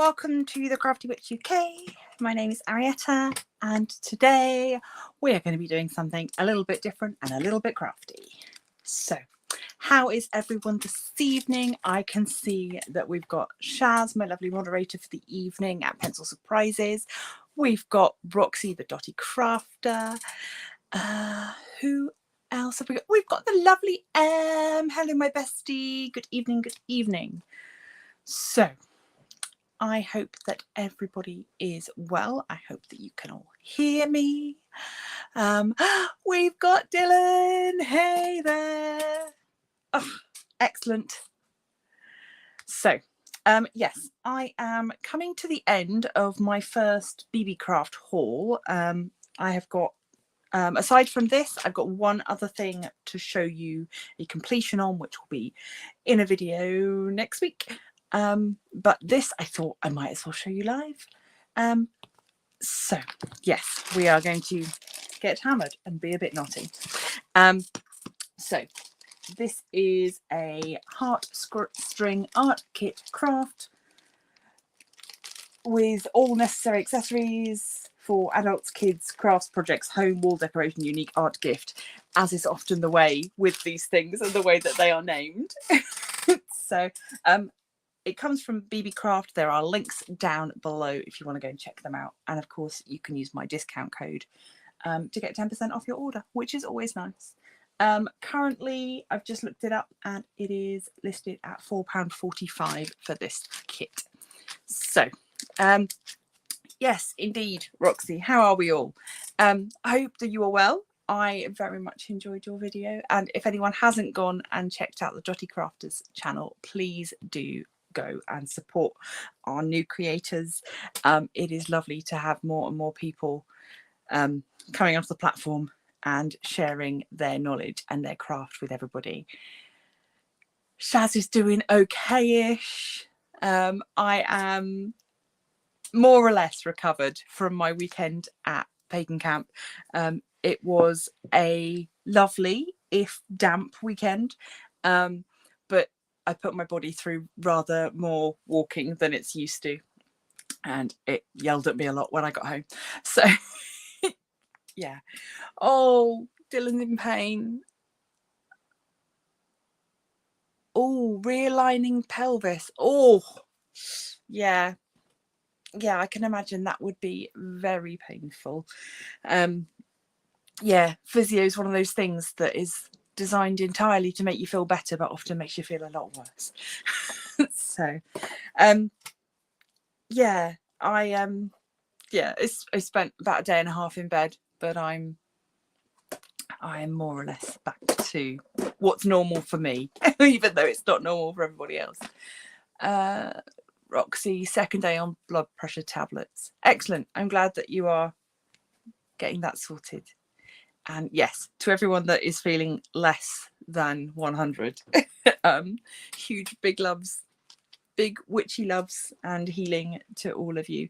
welcome to the Crafty Witch UK. My name is Arietta, and today we are going to be doing something a little bit different and a little bit crafty. So, how is everyone this evening? I can see that we've got Shaz, my lovely moderator for the evening at Pencil Surprises. We've got Roxy, the Dotty Crafter. Who else have we got? We've got the lovely hello, my bestie. Good evening, good evening. So, I hope that everybody is well. I hope that you can all hear me. We've got Dylan. Hey there. Oh, excellent. So, yes, I am coming to the end of my first BeeBeeCraft haul. I have got, aside from this, I've got one other thing to show you a completion on, which will be in a video next week. But this I thought I might as well show you live. So yes, we are going to get hammered and be a bit naughty. So this is a heartstring art kit craft with all necessary accessories for adults, kids, crafts, projects, home, wall decoration, unique art gift, as is often the way with these things and the way that they are named. So it comes from BeeBeeCraft. There are links down below if you want to go and check them out. And of course, you can use my discount code to get 10% off your order, which is always nice. Currently, I've just looked it up and it is listed at £4.45 for this kit. So, yes, indeed, Roxy, how are we all? I hope that you are well. I very much enjoyed your video. And if anyone hasn't gone and checked out the Dotty Crafters channel, please do go and support our new creators. It is lovely to have more and more people coming onto the platform and sharing their knowledge and their craft with everybody. Shaz is doing okay-ish. I am more or less recovered from my weekend at Pagan Camp. It was a lovely, if damp, weekend, but I put my body through rather more walking than it's used to, and it yelled at me a lot when I got home. So, yeah. Oh, Dylan's in pain. Oh, realigning pelvis. Oh, yeah. Yeah, I can imagine that would be very painful. Yeah, physio is one of those things that is designed entirely to make you feel better, but often makes you feel a lot worse. So, yeah, I spent about a day and a half in bed, but I'm more or less back to what's normal for me, even though it's not normal for everybody else. Roxy, second day on blood pressure tablets. Excellent. I'm glad that you are getting that sorted. And yes, to everyone that is feeling less than 100, huge big loves, big witchy loves and healing to all of you.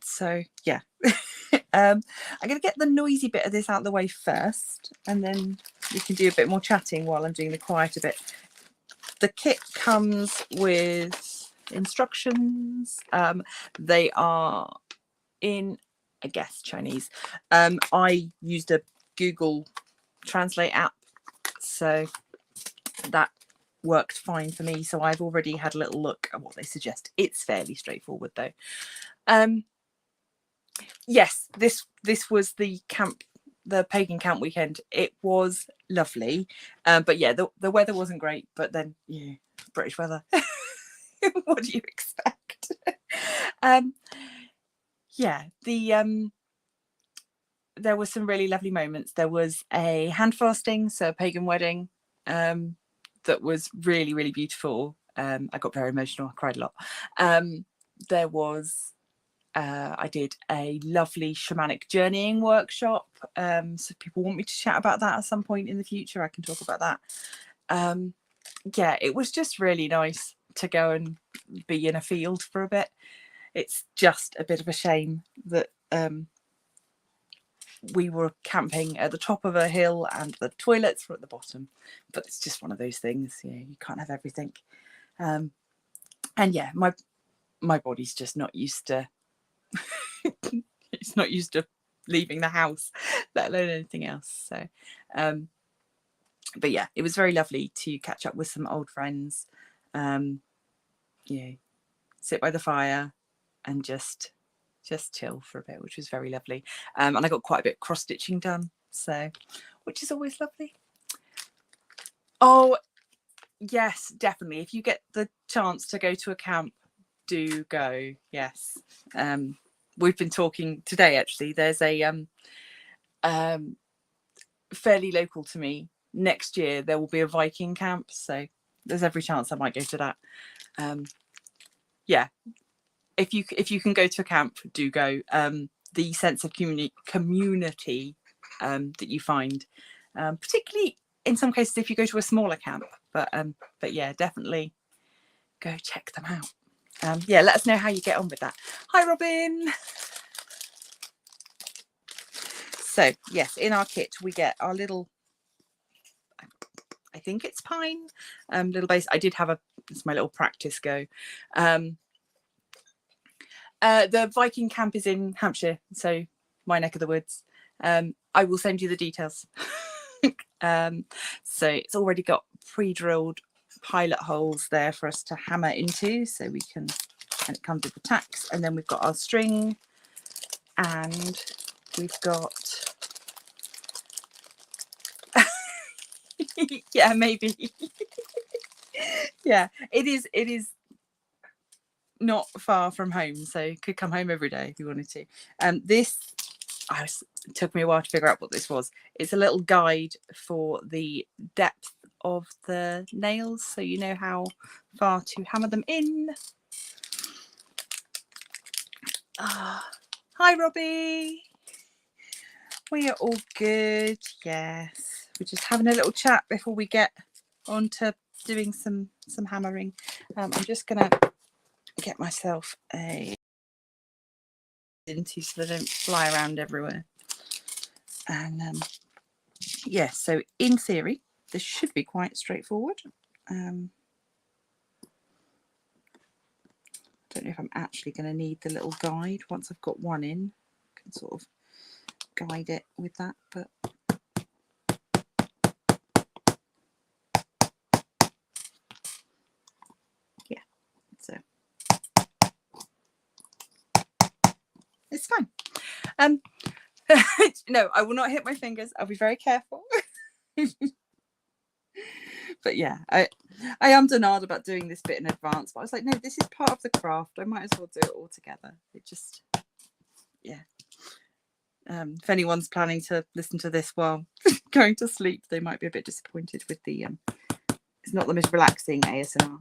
So yeah, I'm going to get the noisy bit of this out of the way first, and then we can do a bit more chatting while I'm doing the quieter bit. The kit comes with instructions. They are in, I guess, Chinese. I used a Google Translate app, so that worked fine for me. So I've already had a little look at what they suggest. It's fairly straightforward though. Yes, this was the Pagan Camp weekend. It was lovely, but yeah, the weather wasn't great. But then, yeah, British weather. What do you expect? Yeah, there were some really lovely moments. There was a hand fasting, so a pagan wedding, that was really, really beautiful. I got very emotional. I cried a lot. There was, I did a lovely shamanic journeying workshop. So if people want me to chat about that at some point in the future, I can talk about that. Yeah, it was just really nice to go and be in a field for a bit. It's just a bit of a shame that we were camping at the top of a hill and the toilets were at the bottom, but it's just one of those things. You can't have everything. And yeah, my body's just not used to it's not used to leaving the house, let alone anything else. So but yeah, it was very lovely to catch up with some old friends, yeah, sit by the fire and just chill for a bit, which was very lovely. And I got quite a bit of cross stitching done, so which is always lovely. Oh yes, definitely, if you get the chance to go to a camp, do go. Yes. We've been talking today, actually. There's a fairly local to me, next year there will be a Viking camp, so there's every chance I might go to that. Yeah, if you can go to a camp, do go. The sense of community that you find, particularly in some cases if you go to a smaller camp, but yeah, definitely go check them out. Yeah, let us know how you get on with that. Hi Robin. So yes, in our kit we get our little, I think it's pine, little base. I did have it's my little practice go. The Viking camp is in Hampshire, so my neck of the woods. I will send you the details. So it's already got pre-drilled pilot holes there for us to hammer into, so we can, and it comes with the tacks, and then we've got our string, and we've got yeah, maybe. Yeah, it is not far from home, so you could come home every day if you wanted to. This it took me a while to figure out what this was. It's a little guide for the depth of the nails, so you know how far to hammer them in. Hi Robbie, we are all good. Yes, we're just having a little chat before we get on to doing some hammering. I'm just gonna get myself a Dainty so they don't fly around everywhere. And yeah, so in theory this should be quite straightforward. I don't know if I'm actually going to need the little guide. Once I've got one in, I can sort of guide it with that, but yeah, so it's fine. No, I will not hit my fingers. I'll be very careful. But yeah, I am denied about doing this bit in advance, but I was like, no, this is part of the craft. I might as well do it all together. It just, yeah. If anyone's planning to listen to this while going to sleep, they might be a bit disappointed with the it's not the most relaxing ASMR.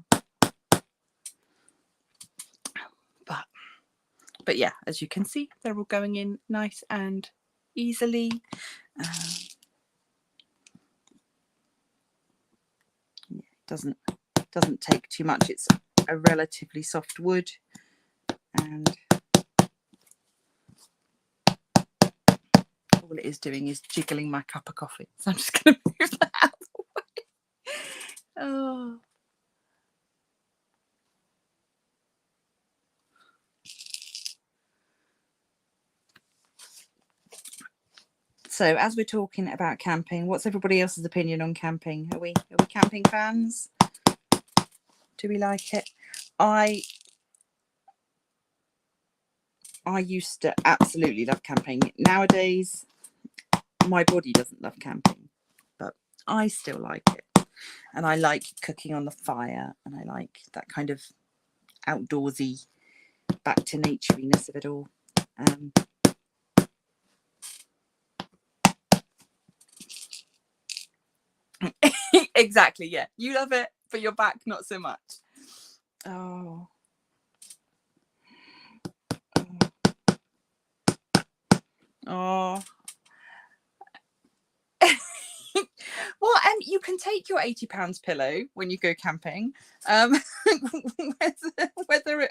But yeah, as you can see, they're all going in nice and easily. Yeah, it doesn't take too much. It's a relatively soft wood, and all it is doing is jiggling my cup of coffee. So I'm just going to move that out of the way. Oh. So as we're talking about camping, what's everybody else's opinion on camping? Are we camping fans? Do we like it? I used to absolutely love camping. Nowadays, my body doesn't love camping, but I still like it. And I like cooking on the fire, and I like that kind of outdoorsy, back to nature-ness of it all. Exactly, yeah. You love it, but your back not so much. Oh. Oh. Well, and you can take your 80 pounds pillow when you go camping, whether it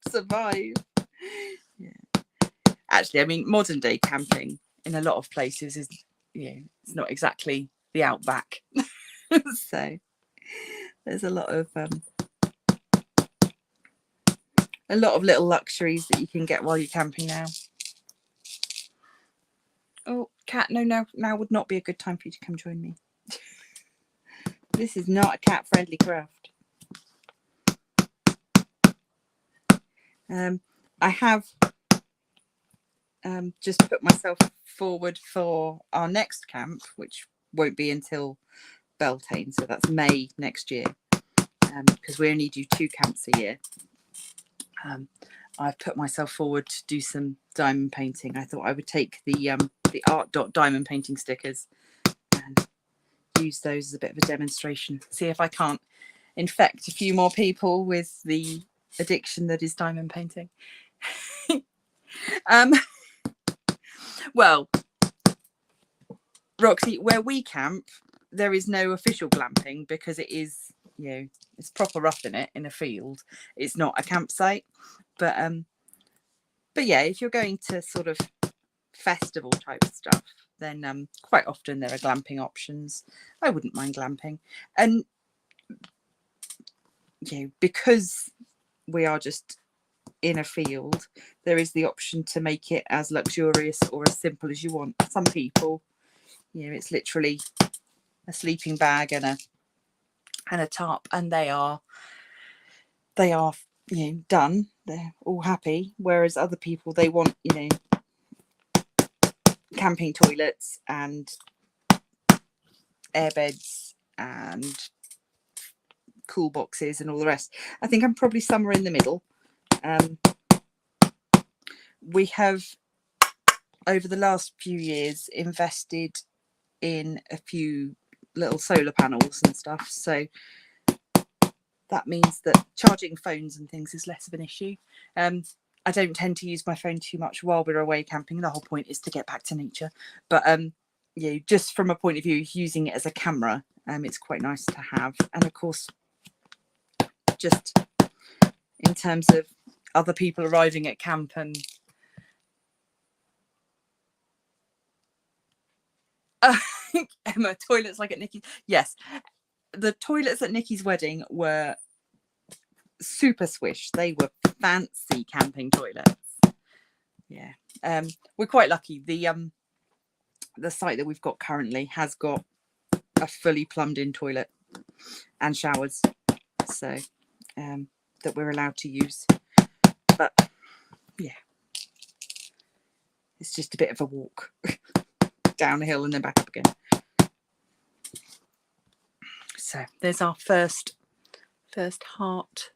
survive. Yeah. Actually, I mean, modern day camping in a lot of places is, it's not exactly the outback. So there's a lot of a lot of little luxuries that you can get while you're camping now. Oh, cat, no, now would not be a good time for you to come join me. This is not a cat-friendly craft. I have just put myself forward for our next camp, which won't be until Beltane, so that's May next year, because we only do 2 camps a year. I've put myself forward to do some diamond painting. I thought I would take the ARTDOT diamond painting stickers and use those as a bit of a demonstration. See if I can't infect a few more people with the addiction that is diamond painting. Well, Roxy, where we camp, there is no official glamping because it is, you know, it's proper rough in it in a field. It's not a campsite, but yeah, if you're going to sort of festival type stuff, then quite often there are glamping options. I wouldn't mind glamping, and you know, because we are just in a field, there is the option to make it as luxurious or as simple as you want. Some people, you know, it's literally a sleeping bag and a tarp, and they are you know, done. They're all happy. Whereas other people, they want, you know, camping toilets and airbeds and cool boxes and all the rest. I think I'm probably somewhere in the middle. We have, over the last few years, invested in a few little solar panels and stuff, so that means that charging phones and things is less of an issue. I don't tend to use my phone too much while we're away camping. The whole point is to get back to nature, but you know, just from a point of view using it as a camera, it's quite nice to have. And of course, just in terms of other people arriving at camp and Emma, toilets like at Nikki's. Yes, the toilets at Nikki's wedding were super swish. They were fancy camping toilets. Yeah, we're quite lucky. The site that we've got currently has got a fully plumbed in toilet and showers, so that we're allowed to use. But yeah, it's just a bit of a walk down a hill and then back up again. So there's our first heart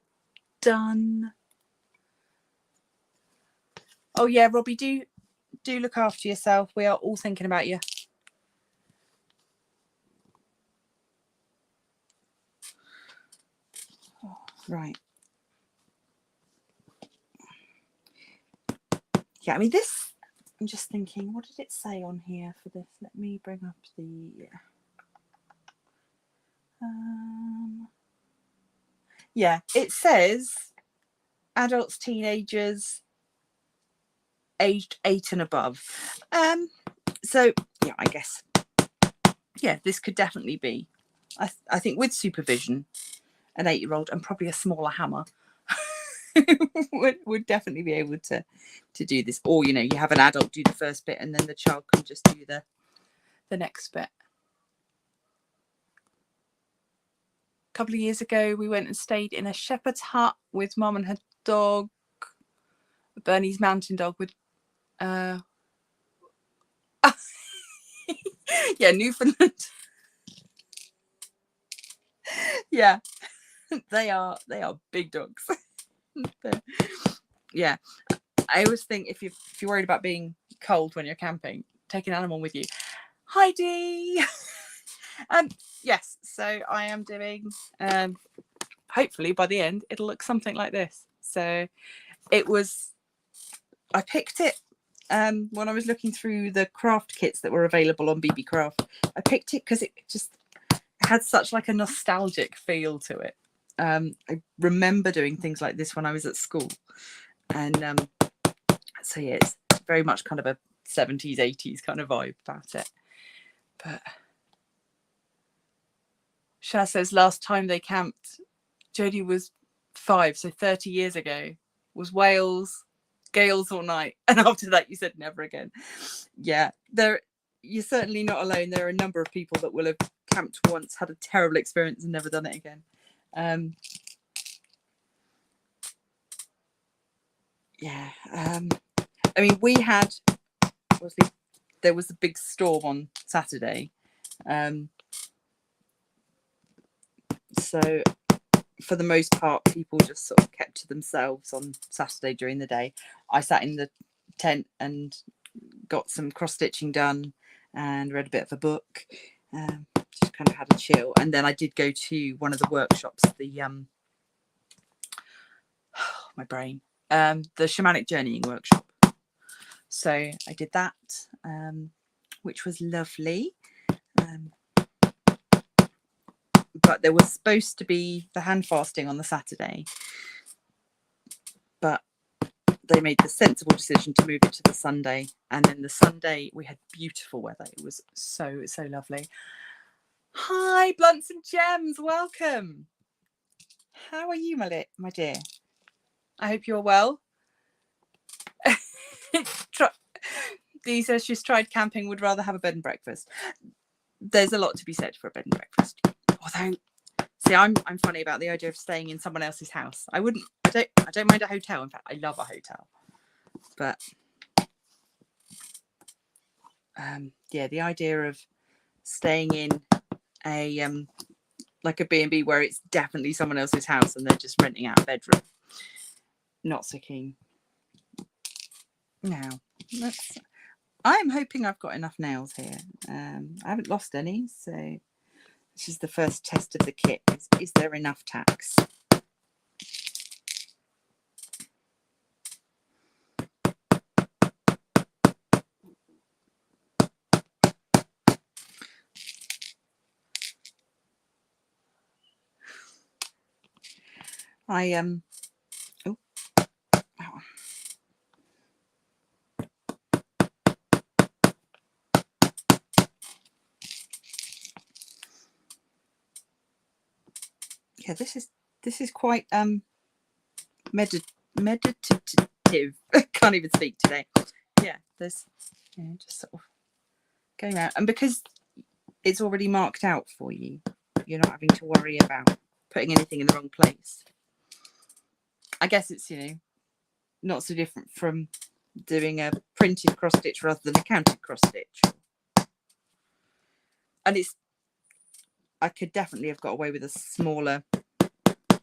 done. Oh yeah, Robbie, do look after yourself. We are all thinking about you. Oh, right. Yeah, I mean, this, I'm just thinking, what did it say on here for this? Let me bring up the yeah, it says adults, teenagers, aged 8 and above. So yeah, I guess, yeah, this could definitely be, I think with supervision, an 8-year-old and probably a smaller hammer would definitely be able to do this. Or, you know, you have an adult do the first bit and then the child can just do the next bit. A couple of years ago, we went and stayed in a shepherd's hut with Mum and her dog, a Bernese mountain dog with yeah, Newfoundland. Yeah, they are big dogs. Yeah, I always think if you're worried about being cold when you're camping, take an animal with you. Heidi. Yes, so I am doing, hopefully by the end it'll look something like this. So it was, I picked it when I was looking through the craft kits that were available on BeeBeeCraft. I picked it because it just had such like a nostalgic feel to it. I remember doing things like this when I was at school, and so yeah, it's very much kind of a 70s 80s kind of vibe about it. But Shaz says last time they camped, Jodie was 5, so 30 years ago was Wales, gales all night. And after that, you said never again. Yeah, you're certainly not alone. There are a number of people that will have camped once, had a terrible experience and never done it again. Yeah. I mean, we had, obviously, there was a big storm on Saturday. So for the most part, people just sort of kept to themselves on Saturday during the day. I sat in the tent and got some cross stitching done and read a bit of a book. Just kind of had a chill. And then I did go to one of the workshops, my brain, the shamanic journeying workshop. So I did that, which was lovely. But there was supposed to be the hand fasting on the Saturday, but they made the sensible decision to move it to the Sunday. And then the Sunday we had beautiful weather. It was so lovely. Hi, Blunts and Gems, welcome. How are you, my dear? I hope you're well. Dee says she's tried camping, would rather have a bed and breakfast. There's a lot to be said for a bed and breakfast. Although, see, I'm funny about the idea of staying in someone else's house. I don't mind a hotel. In fact, I love a hotel. But yeah, the idea of staying in a like a B&B where it's definitely someone else's house and they're just renting out a bedroom, not so keen. Now, I'm hoping I've got enough nails here. I haven't lost any, so this is the first test of the kit. Is there enough tacks? Yeah, this is quite meditative. I can't even speak today. Yeah, there's just sort of going out, and because it's already marked out for you, you're not having to worry about putting anything in the wrong place. I guess it's, not so different from doing a printed cross stitch rather than a counted cross stitch. And I could definitely have got away with a smaller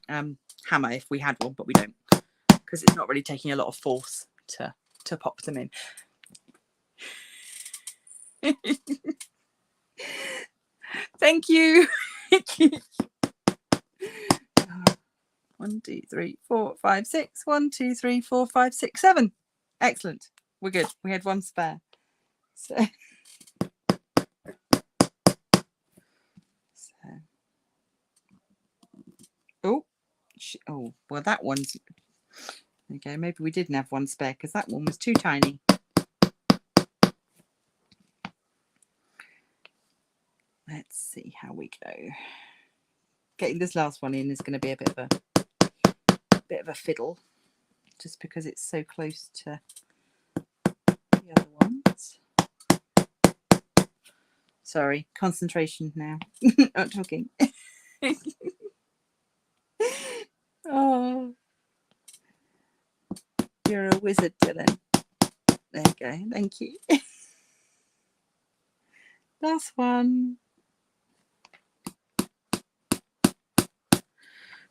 hammer if we had one, but we don't, because it's not really taking a lot of force to pop them in. Thank you. 1, 2, 3, 4, 5, 6. 1, 2, 3, 4, 5, 6, 7. Excellent. We're good. We had one spare. So oh, well, that one's okay. Maybe we didn't have one spare because that one was too tiny. Let's see how we go. Getting this last one in is going to be a bit of a fiddle, just because it's so close to the other ones. Sorry, concentration now. Not talking. Oh, you're a wizard, Dylan. There you go. Thank you. Last one.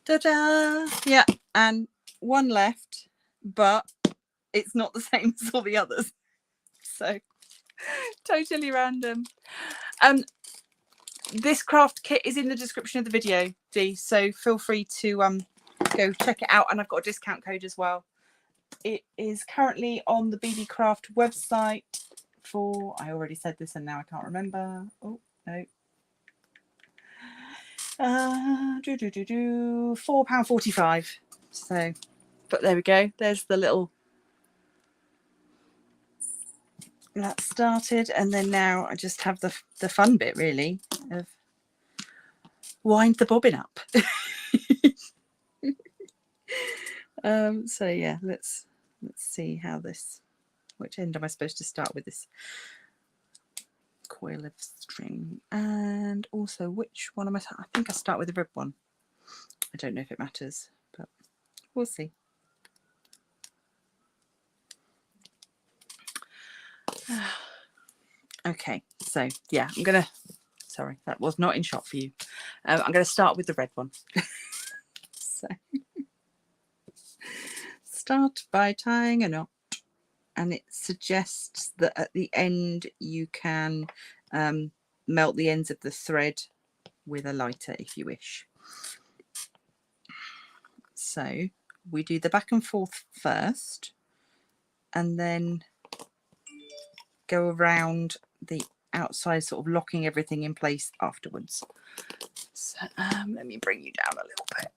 Ta-da! Yeah, and one left, but it's not the same as all the others. So totally random. This craft kit is in the description of the video, Dee, so feel free to go check it out, and I've got a discount code as well. It is currently on the BeeBeeCraft website for, I already said this and now I can't remember. Oh no. £4.45. So, but there we go. There's the little, that started, and then now I just have the fun bit really of wind the bobbin up. So yeah, let's see how this, which end am I supposed to start with this coil of string, and also which one am I think I start with the rib one. I don't know if it matters, but we'll see. Okay, so yeah, I'm gonna, sorry, that was not in shot for you. I'm gonna start with the red one. So start by tying a knot, and it suggests that at the end you can melt the ends of the thread with a lighter if you wish. So we do the back and forth first, and then go around the outside, sort of locking everything in place afterwards. So let me bring you down a little bit.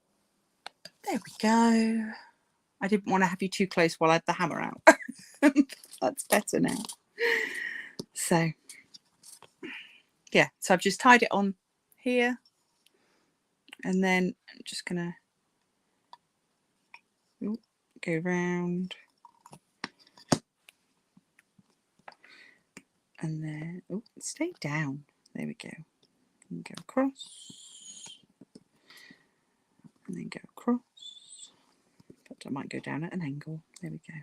There we go. I didn't want to have you too close while I had the hammer out. That's better now. So yeah, so I've just tied it on here, and then I'm just gonna go round, and then stay down. There we go. And go across, and then go across. But I might go down at an angle. There we go.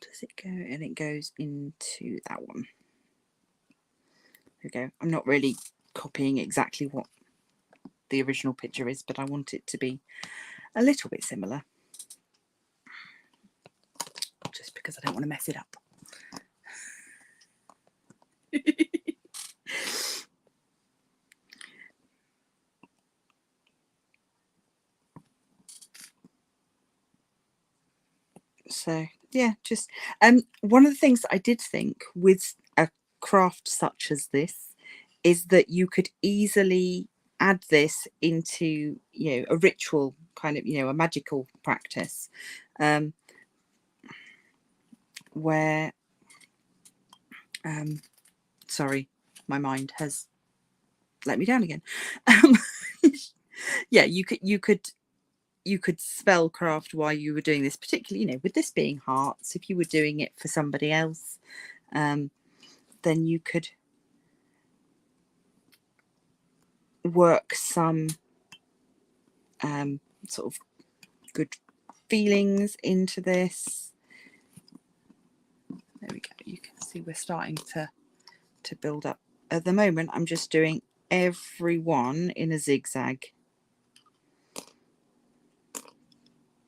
Does it go? And it goes into that one. There we go. I'm not really copying exactly what the original picture is, but I want it to be a little bit similar, just because I don't want to mess it up. So yeah, just one of the things that I did think with a craft such as this is that you could easily add this into, you know, a ritual kind of, you know, a magical practice, where sorry, my mind has let me down again. Yeah, you could spell craft while you were doing this, particularly, you know, with this being hearts. If you were doing it for somebody else, then you could work some sort of good feelings into this. There we go. You can see we're starting to build up. At the moment, I'm just doing every one in a zigzag.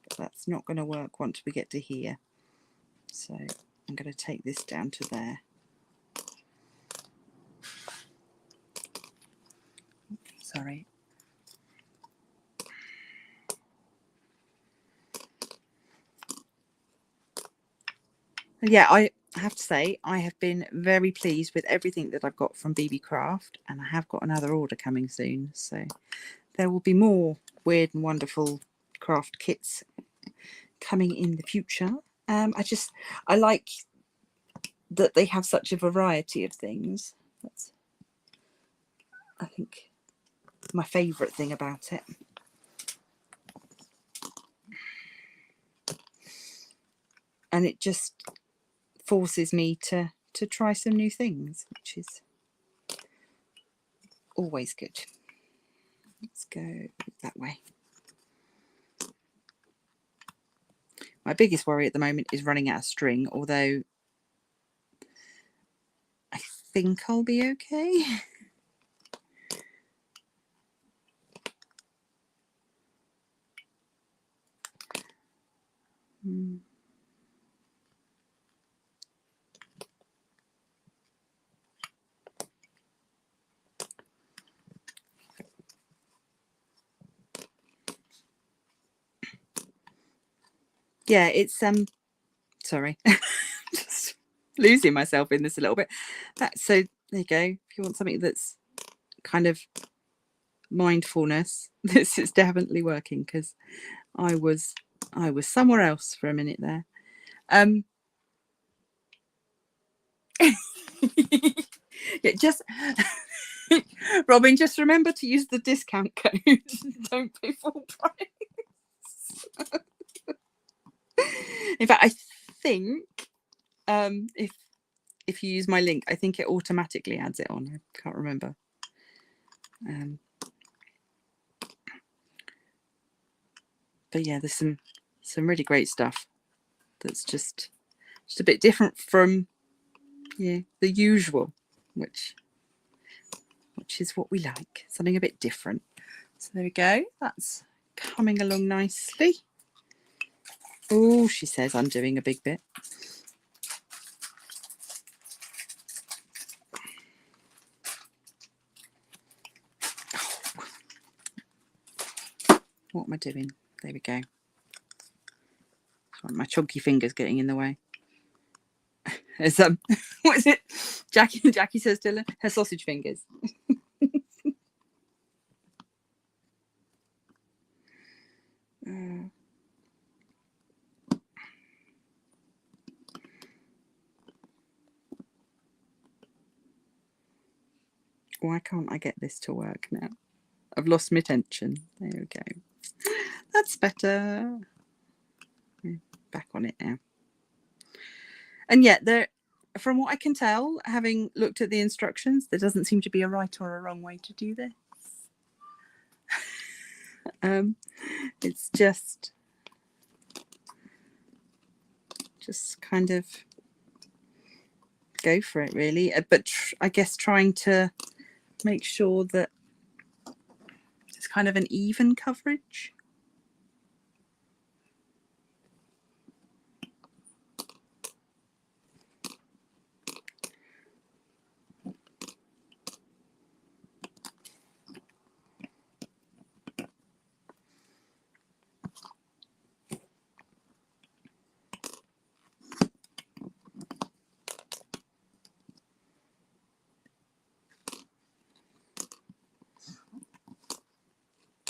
But that's not going to work once we get to here. So I'm going to take this down to there. Sorry. Yeah, I have to say I have been very pleased with everything that I've got from BeeBeeCraft, and I have got another order coming soon, so there will be more weird and wonderful craft kits coming in the future. I like that they have such a variety of things. That's, I think, my favourite thing about it. And it just forces me to try some new things, which is always good. Let's go that way. My biggest worry at the moment is running out of string, although I think I'll be okay. Yeah, it's sorry, just losing myself in this a little bit. So there you go. If you want something that's kind of mindfulness, this is definitely working, because I was somewhere else for a minute there. Yeah, just Robin, just remember to use the discount code. Don't pay full price. In fact, I think if you use my link, I think it automatically adds it on. I can't remember. But yeah, there's some really great stuff that's just a bit different from the usual, which is what we like, something a bit different. So there we go, that's coming along nicely. Oh, she says I'm doing a big bit. What am I doing? There we go. Sorry, my chunky fingers getting in the way. There's what is it? Jackie says Dylan, her sausage fingers. Why can't I get this to work now? I've lost my tension. There we go. That's better. Back on it now. And yet, from what I can tell, having looked at the instructions, there doesn't seem to be a right or a wrong way to do this. It's just kind of go for it, really. But I guess trying to make sure that it's kind of an even coverage.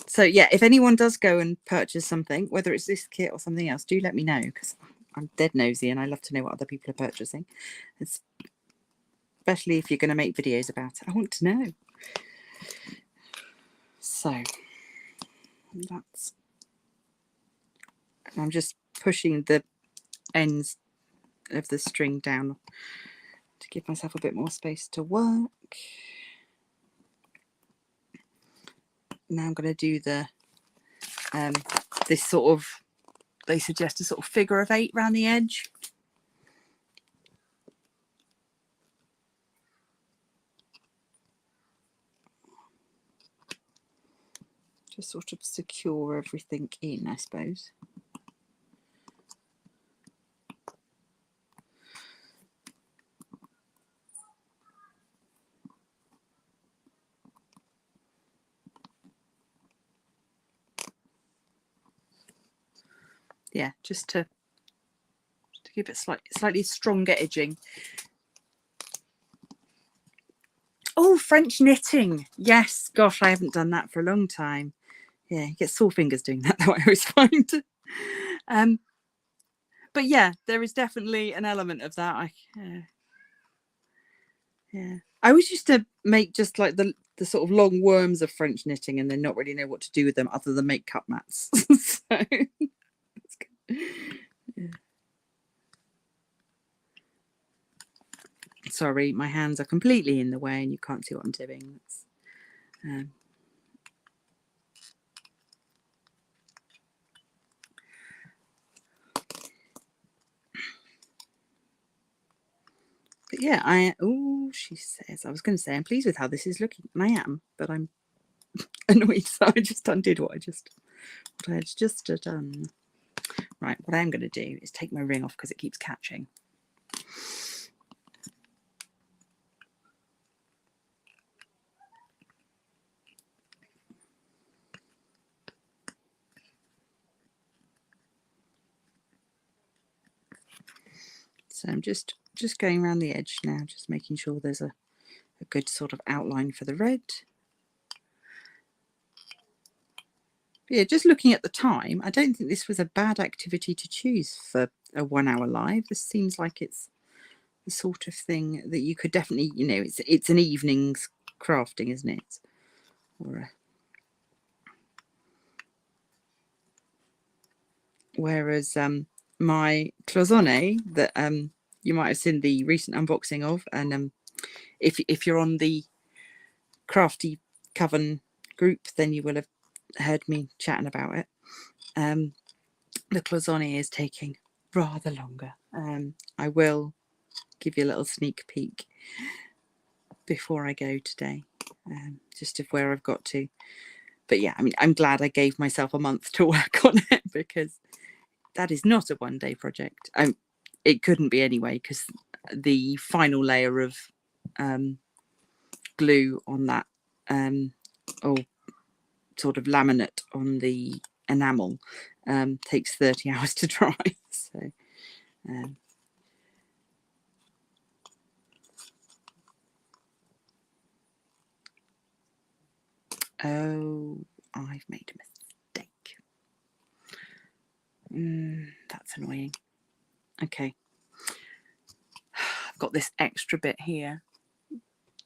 So yeah, if anyone does go and purchase something, whether it's this kit or something else, do let me know, because I'm dead nosy and I love to know what other people are purchasing. Especially if you're going to make videos about it. I want to know. So I'm just pushing the ends of the string down to give myself a bit more space to work. Now I'm going to do the this sort of, they suggest a sort of figure of 8 around the edge. Just sort of secure everything in, I suppose. Yeah, just to give it slightly stronger edging. Oh, French knitting. Yes, gosh, I haven't done that for a long time. Yeah, you get sore fingers doing that, though, I always find. But yeah, there is definitely an element of that. Yeah, I always used to make just like the sort of long worms of French knitting and then not really know what to do with them other than make cup mats. So yeah. Sorry, my hands are completely in the way and you can't see what I'm doing. But yeah, she says, I was going to say, I'm pleased with how this is looking. And I am, but I'm annoyed. So I just undid what I had just done. Right, what I'm going to do is take my ring off because it keeps catching. So I'm just going around the edge now, just making sure there's a good sort of outline for the red. But yeah, just looking at the time, I don't think this was a bad activity to choose for a 1 hour live. This seems like it's the sort of thing that you could definitely, you know, it's an evening's crafting, isn't it? Or whereas my cloisonne that you might have seen the recent unboxing of, and if you're on the Crafty Coven group, then you will have heard me chatting about it. The cloisonne is taking rather longer. I will give you a little sneak peek before I go today, just of where I've got to. But yeah, I mean, I'm glad I gave myself a month to work on it, because that is not a one-day project. It couldn't be anyway, because the final layer of glue on that, or sort of laminate on the enamel, takes 30 hours to dry. So oh, I've made a mistake. That's annoying. Okay, I've got this extra bit here.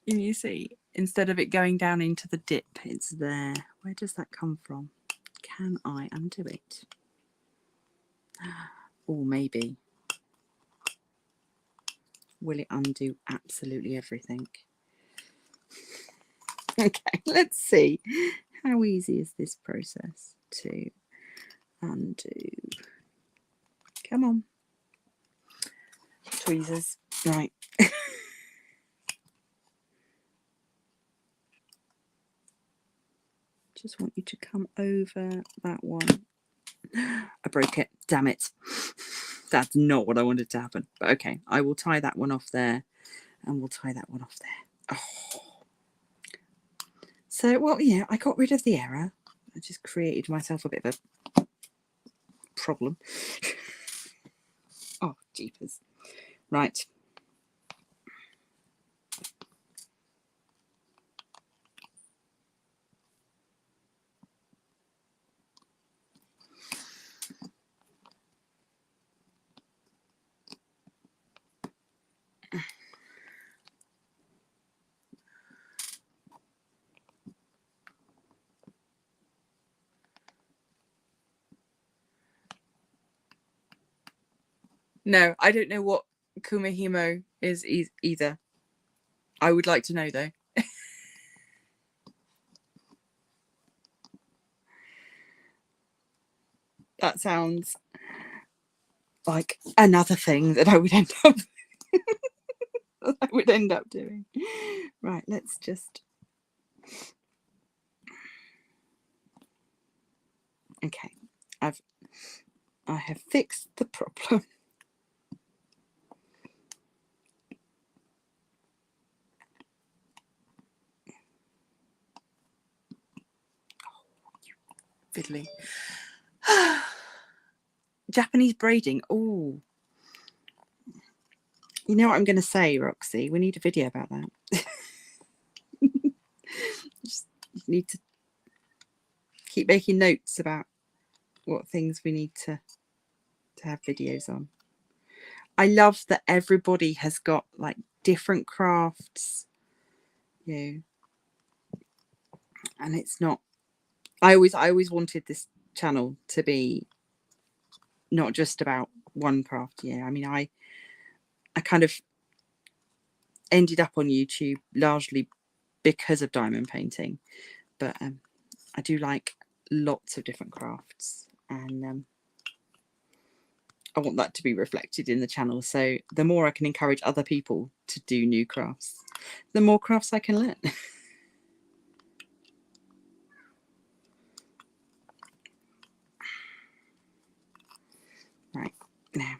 And you see, instead of it going down into the dip, it's there. Where does that come from? Can I undo it? Or maybe. Will it undo absolutely everything? Okay, let's see. How easy is this process to undo? Come on. Tweezers. Right. Just want you to come over that one. I broke it. Damn it. That's not what I wanted to happen. But okay, I will tie that one off there, and we'll tie that one off there. Oh. So, well, yeah, I got rid of the error. I just created myself a bit of a problem. Oh, jeepers. Right. No, I don't know what kumihimo is either. I would like to know, though. That sounds like another thing that I would end up doing. Right, let's just. Okay, I have fixed the problem. Fiddly. Japanese braiding. Oh, you know what I'm going to say, Roxy? We need a video about that. Just need to keep making notes about what things we need to have videos on. I love that everybody has got like different crafts, you know, and it's not. I always wanted this channel to be not just about one craft. Yeah, I mean, I kind of ended up on YouTube largely because of diamond painting, but I do like lots of different crafts, and I want that to be reflected in the channel. So the more I can encourage other people to do new crafts, the more crafts I can learn. Right, now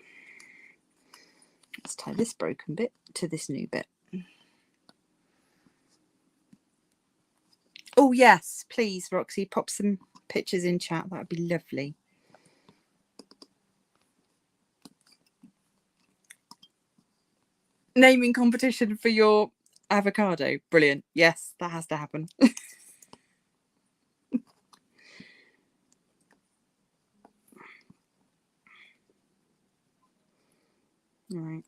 let's tie this broken bit to this new bit. Oh yes, please, Roxy, pop some pictures in chat. That would be lovely. Naming competition for your avocado. Brilliant. Yes, that has to happen. All right.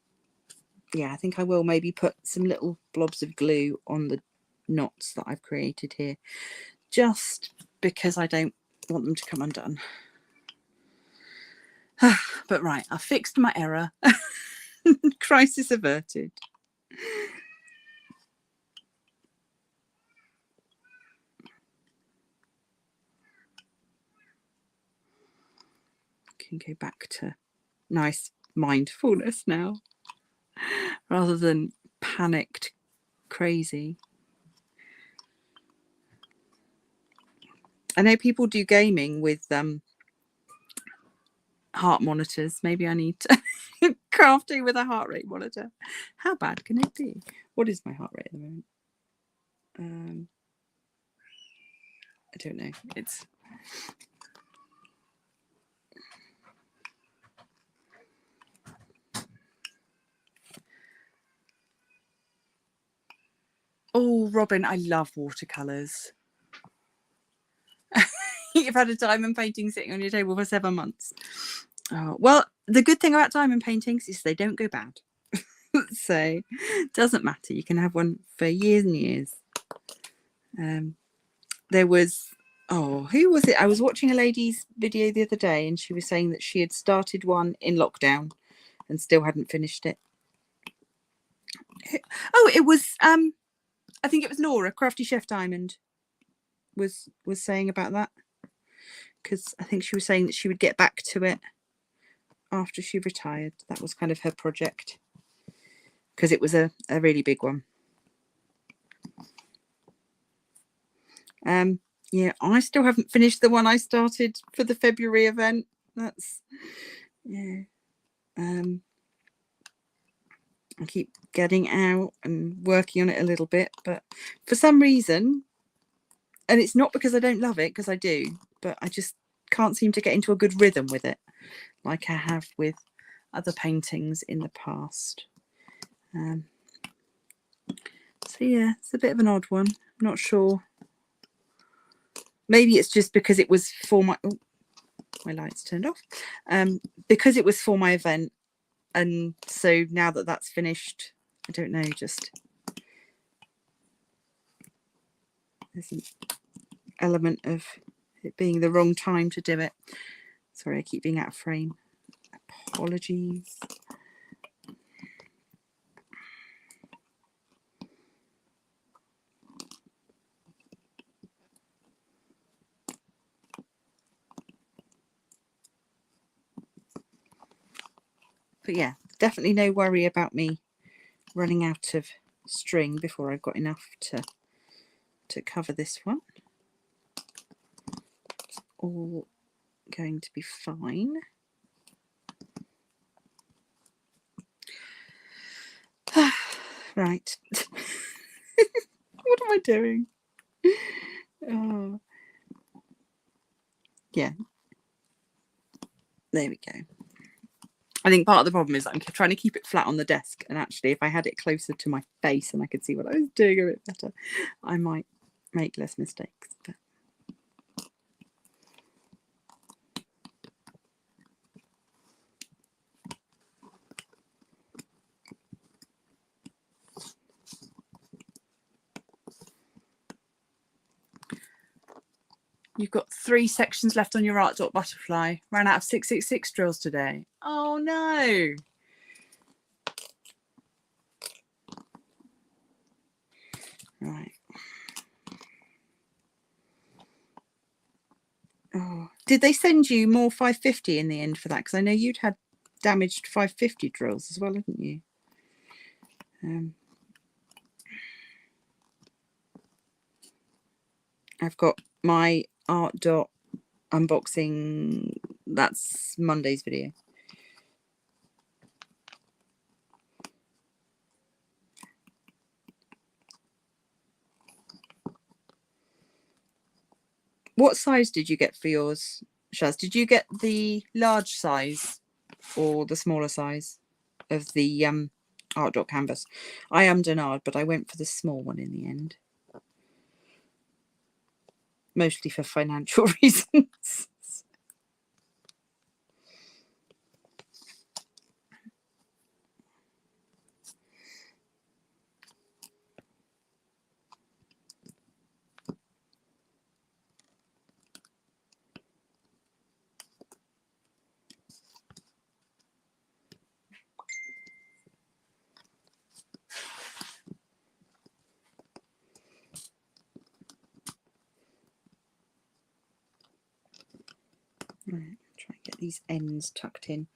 Yeah, I think I will maybe put some little blobs of glue on the knots that I've created here, just because I don't want them to come undone. But right, I fixed my error. Crisis averted. Can go back to nice mindfulness now rather than panicked crazy. I know people do gaming with heart monitors. Maybe I need to crafting with a heart rate monitor. How bad can it be? What is my heart rate at the moment? I don't know. It's oh, Robin, I love watercolours. You've had a diamond painting sitting on your table for 7 months. Oh, well, the good thing about diamond paintings is they don't go bad. So it doesn't matter. You can have one for years and years. There was, oh, who was it? I was watching a lady's video the other day and she was saying that she had started one in lockdown and still hadn't finished it. Oh, it was, I think it was Laura, Crafty Chef Diamond, was saying about that. Because I think she was saying that she would get back to it after she retired. That was kind of her project. Because it was a really big one. Yeah, I still haven't finished the one I started for the February event. That's, yeah. I keep getting out and working on it a little bit, but for some reason, and it's not because I don't love it, because I do, but I just can't seem to get into a good rhythm with it like I have with other paintings in the past. So yeah, it's a bit of an odd one. I'm not sure. Maybe it's just because it was for my, oh, my light's turned off, because it was for my event, and so now that that's finished, I don't know, just there's an element of it being the wrong time to do it. Sorry, I keep being out of frame. Apologies. But yeah, definitely no worry about me running out of string before I've got enough to cover this one. It's all going to be fine. Right. What am I doing? Oh. Yeah. There we go. I think part of the problem is I'm trying to keep it flat on the desk, and actually if I had it closer to my face and I could see what I was doing a bit better, I might make less mistakes. But you've got 3 sections left on your ARTDOT butterfly. Ran out of 666 drills today. Oh no. Right. Oh, did they send you more 550 in the end for that? Because I know you'd had damaged 550 drills as well, hadn't you? I've got my ARTDOT unboxing. That's Monday's video. What size did you get for yours, Shaz? Did you get the large size or the smaller size of the ARTDOT canvas? I am Denard, but I went for the small one in the end. Mostly for financial reasons. Right, try and get these ends tucked in.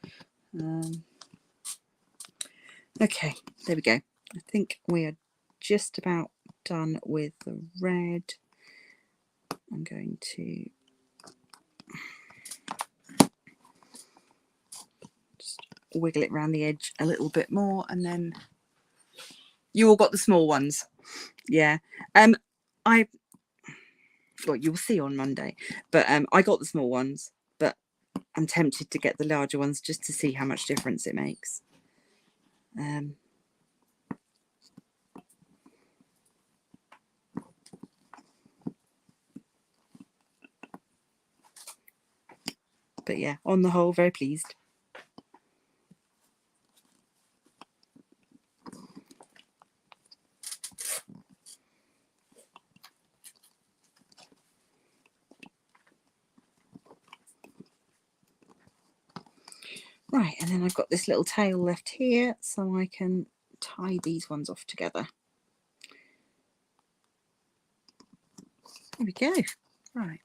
Okay, there we go. I think we are just about done with the red. I'm going to just wiggle it around the edge a little bit more, and then you all got the small ones. Yeah. Well, you'll see on Monday, but I got the small ones, but I'm tempted to get the larger ones just to see how much difference it makes. But yeah, on the whole, very pleased. Right, and then I've got this little tail left here, so I can tie these ones off together. There we go. Right.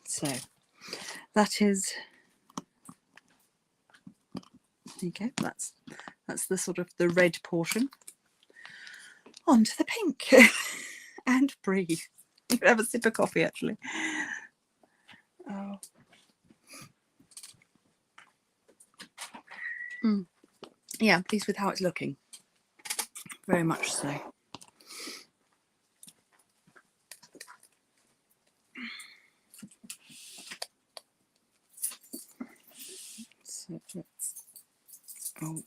So that is, there you go, that's the sort of the red portion. On to the pink. And breathe. You can have a sip of coffee actually. Oh. Yeah, I'm pleased with how it's looking. Very much so. So let's, oh,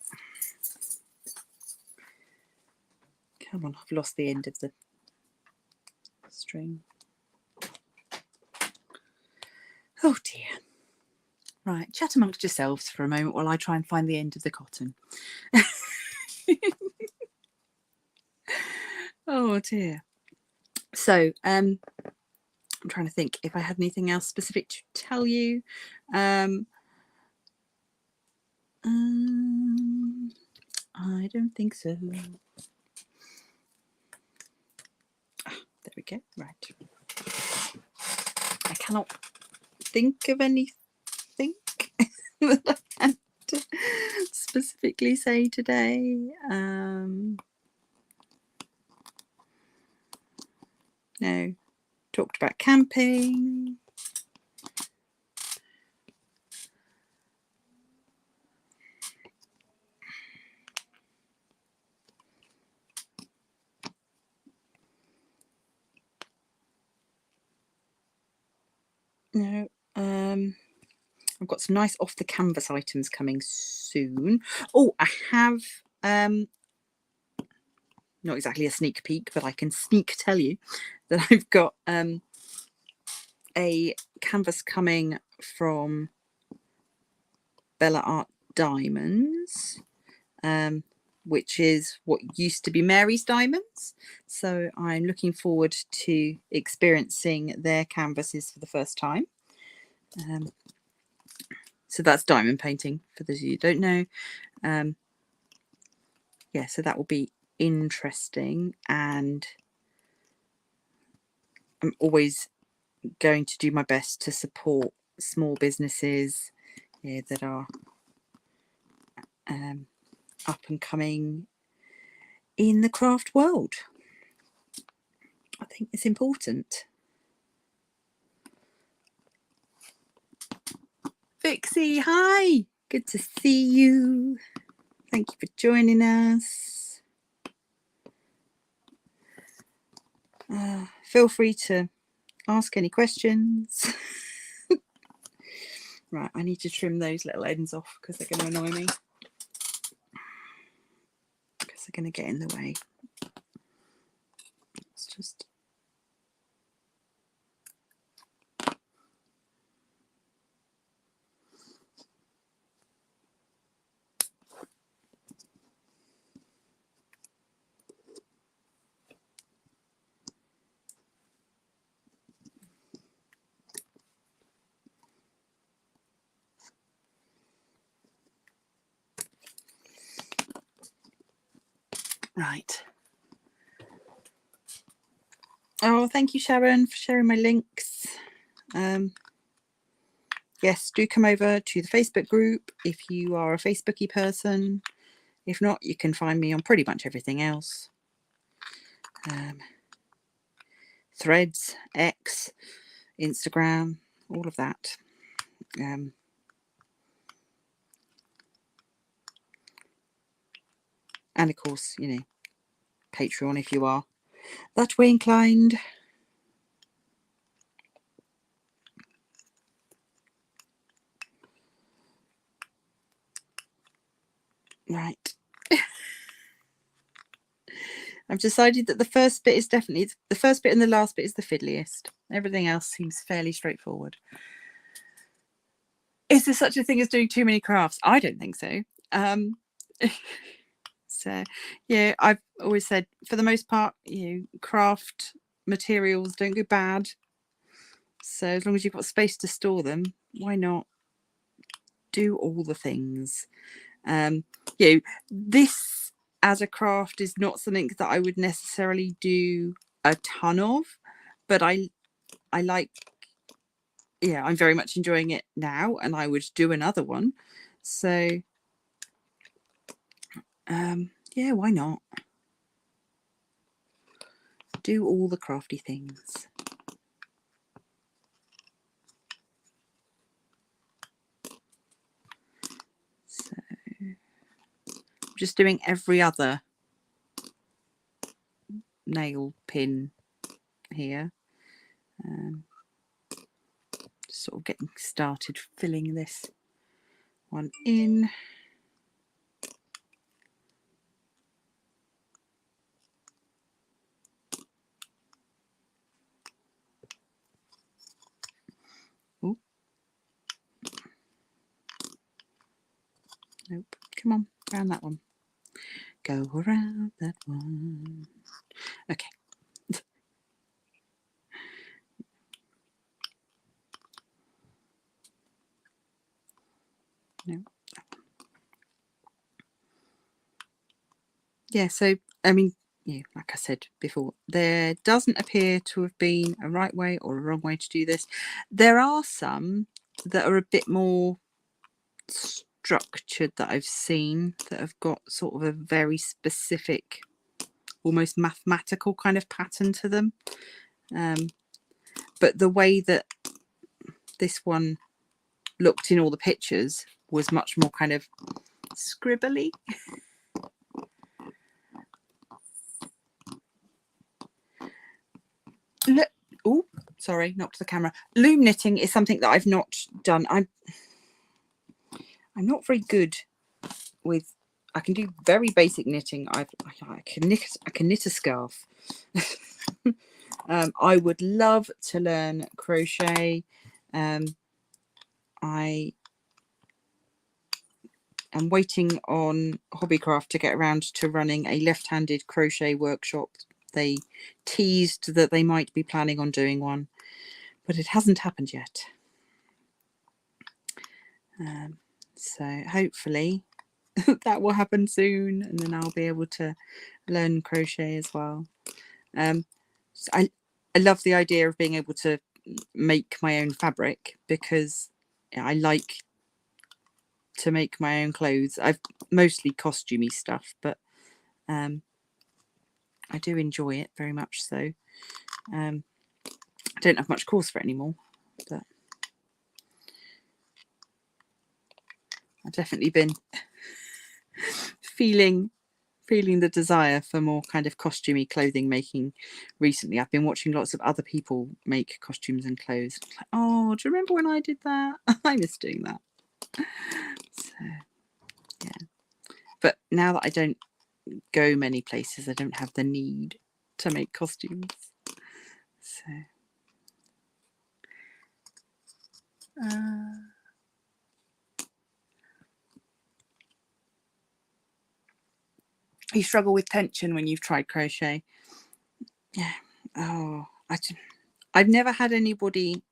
come on, I've lost the end of the string. Oh dear. Right, chat amongst yourselves for a moment while I try and find the end of the cotton. Oh dear. So I'm trying to think if I had anything else specific to tell you. I don't think so. There we go. Right. I cannot think of anything that I had to specifically say today. No. Talked about camping. No. I've got some nice off the canvas items coming soon. Oh, I have not exactly a sneak peek, but I can sneak tell you that I've got a canvas coming from Bella Art Diamonds, which is what used to be Mary's Diamonds. So I'm looking forward to experiencing their canvases for the first time. So that's diamond painting, for those of you who don't know. Yeah, so that will be interesting, and I'm always going to do my best to support small businesses that are up and coming in the craft world. I think it's important. Vixie, hi, good to see you. Thank you for joining us. Feel free to ask any questions. Right, I need to trim those little ends off because they're going to annoy me. Because they're going to get in the way. It's just... Right. Oh, thank you, Sharon, for sharing my links. Yes, do come over to the Facebook group if you are a Facebooky person. If not, you can find me on pretty much everything else. Threads, X, Instagram, all of that. And of course, you know, Patreon if you are that way inclined. Right. I've decided that the first bit is definitely the first bit and the last bit is the fiddliest. Everything else seems fairly straightforward. Is there such a thing as doing too many crafts? I don't think so. So yeah, I've always said for the most part, you know, craft materials don't go bad. So as long as you've got space to store them, why not do all the things? You know, this as a craft is not something that I would necessarily do a ton of, but I like, yeah, I'm very much enjoying it now, and I would do another one. So yeah, why not do all the crafty things? So just doing every other nail pin here. Sort of getting started filling this one in. Ooh. Nope. Come on, around that one. Go around that one. Okay. No. Yeah, so I mean, yeah, like I said before, there doesn't appear to have been a right way or a wrong way to do this. There are some that are a bit more structured that I've seen that have got sort of a very specific, almost mathematical kind of pattern to them. But the way that this one looked in all the pictures was much more kind of scribbly. Oh, sorry, knocked the camera. Loom knitting is something that I've not done. I'm not very good with. I can do very basic knitting. I can knit a scarf. I would love to learn crochet. I am waiting on Hobbycraft to get around to running a left-handed crochet workshop. They teased that they might be planning on doing one, but it hasn't happened yet. So hopefully that will happen soon, and then I'll be able to learn crochet as well. So I love the idea of being able to make my own fabric, because I like to make my own clothes. I've mostly costumey stuff, but I do enjoy it very much so. I don't have much cause for it anymore, but I've definitely been feeling the desire for more kind of costumey clothing making recently. I've been watching lots of other people make costumes and clothes. Like, oh, do you remember when I did that? I miss doing that. So yeah, but now that I don't go many places, I don't have the need to make costumes. So you struggle with tension when you've tried crochet? Yeah. Oh, I've never had anybody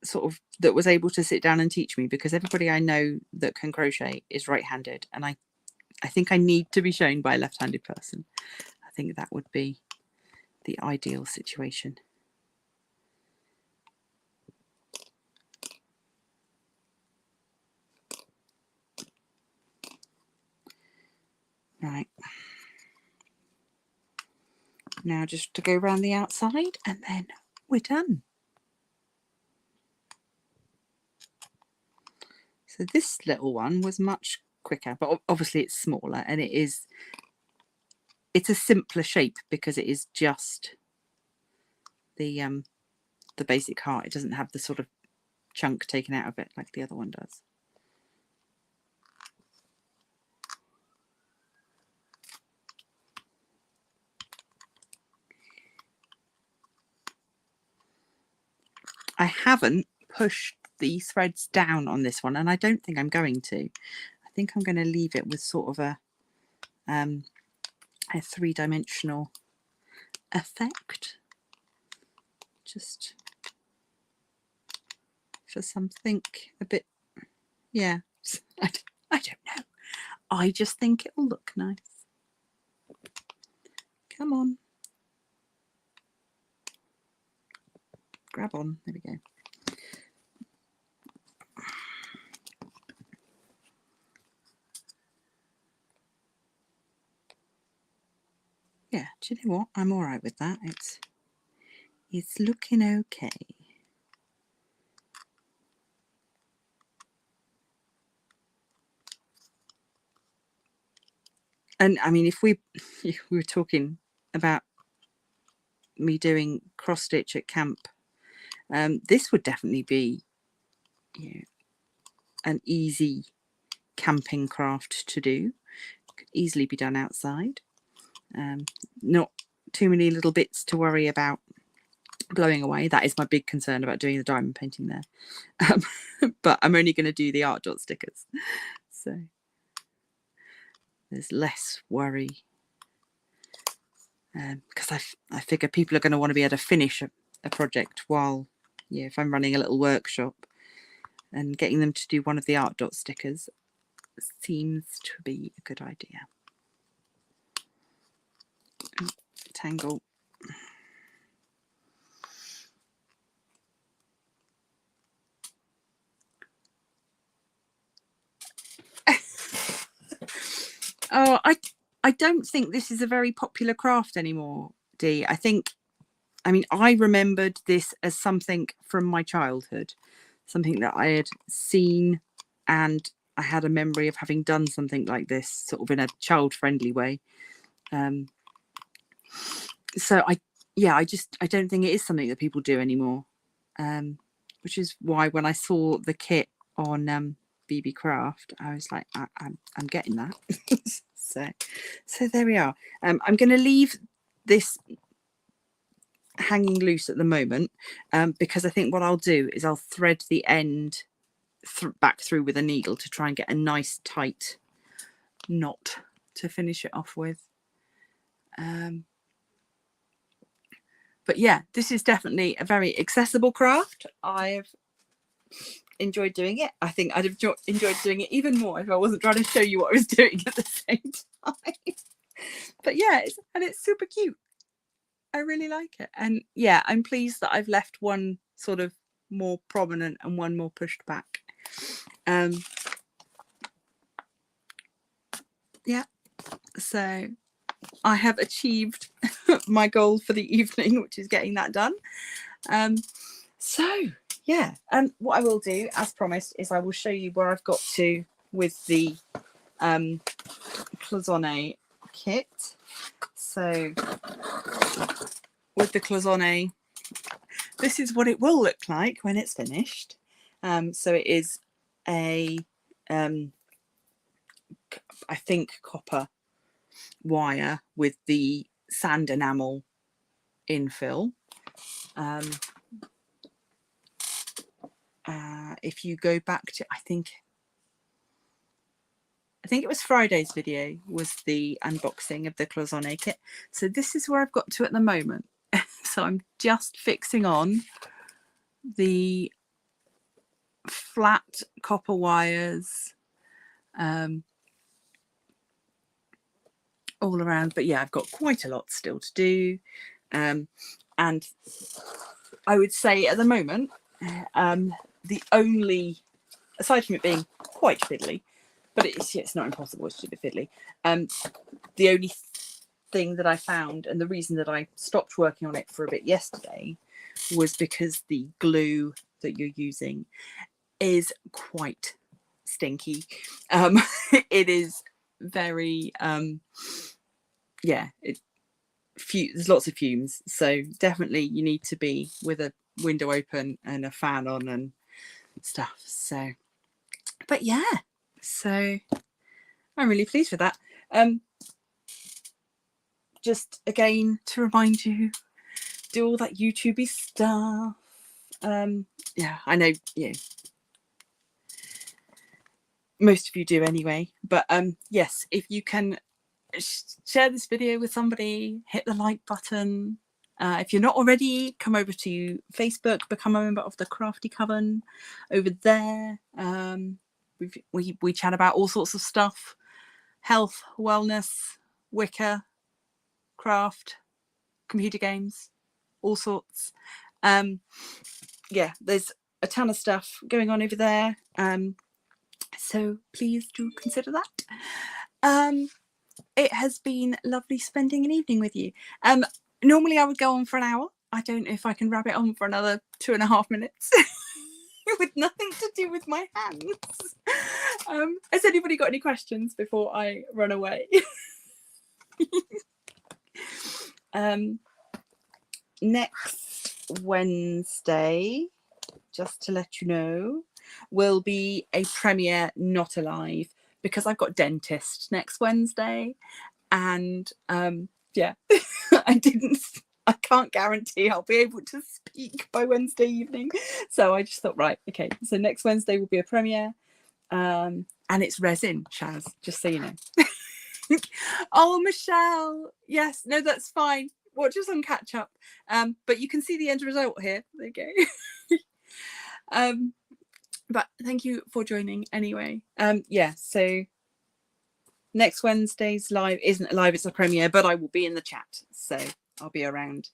sort of that was able to sit down and teach me, because everybody I know that can crochet is right-handed, and I I think I need to be shown by a left-handed person. I think that would be the ideal situation. Right. Now just to go around the outside and then we're done. So this little one was much quicker, but obviously it's smaller, and it's a simpler shape because it is just the basic heart. It doesn't have the sort of chunk taken out of it like the other one does. I haven't pushed the threads down on this one, and I don't think I'm going to. I think I'm going to leave it with sort of a three-dimensional effect, just for something a bit, yeah, I don't know. I just think it'll look nice. Come on. Grab on. There we go. Yeah, do you know what? I'm all right with that. It's looking okay. And I mean, if we were talking about me doing cross stitch at camp, this would definitely be, you know, an easy camping craft to do. Could easily be done outside. Not too many little bits to worry about blowing away. That is my big concern about doing the diamond painting there. But I'm only going to do the ARTDOT stickers, so there's less worry. Because I figure people are going to want to be able to finish a project while, yeah, if I'm running a little workshop, and getting them to do one of the ARTDOT stickers seems to be a good idea. Tangle. Oh, I don't think this is a very popular craft anymore, Dee. I mean, I remembered this as something from my childhood, something that I had seen, and I had a memory of having done something like this, sort of in a child-friendly way. So I don't think it is something that people do anymore, which is why when I saw the kit on BeeBeeCraft, I was like, I'm getting that. so there we are. I'm going to leave this hanging loose at the moment, because I think what I'll do is I'll thread the end back through with a needle to try and get a nice tight knot to finish it off with. But yeah, this is definitely a very accessible craft. I've enjoyed doing it. I think I'd have enjoyed doing it even more if I wasn't trying to show you what I was doing at the same time. But yeah, it's super cute. I really like it. And yeah, I'm pleased that I've left one sort of more prominent and one more pushed back. Yeah, so I have achieved my goal for the evening, which is getting that done. So yeah, what I will do, as promised, is I will show you where I've got to with the cloisonne kit. So with the cloisonne, this is what it will look like when it's finished. So it is a I think copper wire with the sand enamel infill. If you go back to, I think it was Friday's video was the unboxing of the cloisonne kit. So this is where I've got to at the moment. So I'm just fixing on the flat copper wires, all around. But yeah, I've got quite a lot still to do. And I would say at the moment, the only, aside from it being quite fiddly, but it's not impossible, it's just a bit fiddly. The only thing that I found, and the reason that I stopped working on it for a bit yesterday, was because the glue that you're using is quite stinky. It is very there's lots of fumes, so definitely you need to be with a window open and a fan on and stuff. So but yeah, so I'm really pleased with that. Just again to remind you, do all that YouTubey stuff. Yeah, I know, yeah, most of you do anyway, but yes, if you can share this video with somebody, hit the like button. If you're not already, come over to Facebook, become a member of the Crafty Coven over there. We chat about all sorts of stuff: health, wellness, Wicca, craft, computer games, all sorts. Yeah, there's a ton of stuff going on over there. So please do consider that. It has been lovely spending an evening with you. Normally I would go on for an hour. I don't know if I can wrap it on for another 2.5 minutes with nothing to do with my hands. Has anybody got any questions before I run away? Next Wednesday, just to let you know, will be a premiere not alive, because I've got dentist next Wednesday, and yeah, I can't guarantee I'll be able to speak by Wednesday evening, so I just thought, right, okay, so next Wednesday will be a premiere, and it's resin, Shaz, just so you know. Oh, Michelle, yes, no, that's fine, watch us on catch up, but you can see the end result here. There you go. But thank you for joining anyway. Yeah, so next Wednesday's live isn't live, it's a premiere, but I will be in the chat, so I'll be around.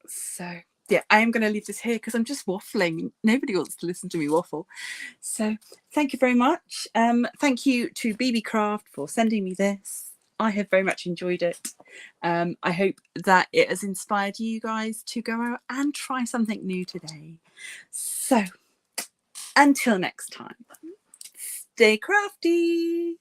So yeah, I am going to leave this here because I'm just waffling. Nobody wants to listen to me waffle. So thank you very much. Thank you to BeeBeeCraft for sending me this. I have very much enjoyed it. I hope that it has inspired you guys to go out and try something new today. So until next time, stay crafty.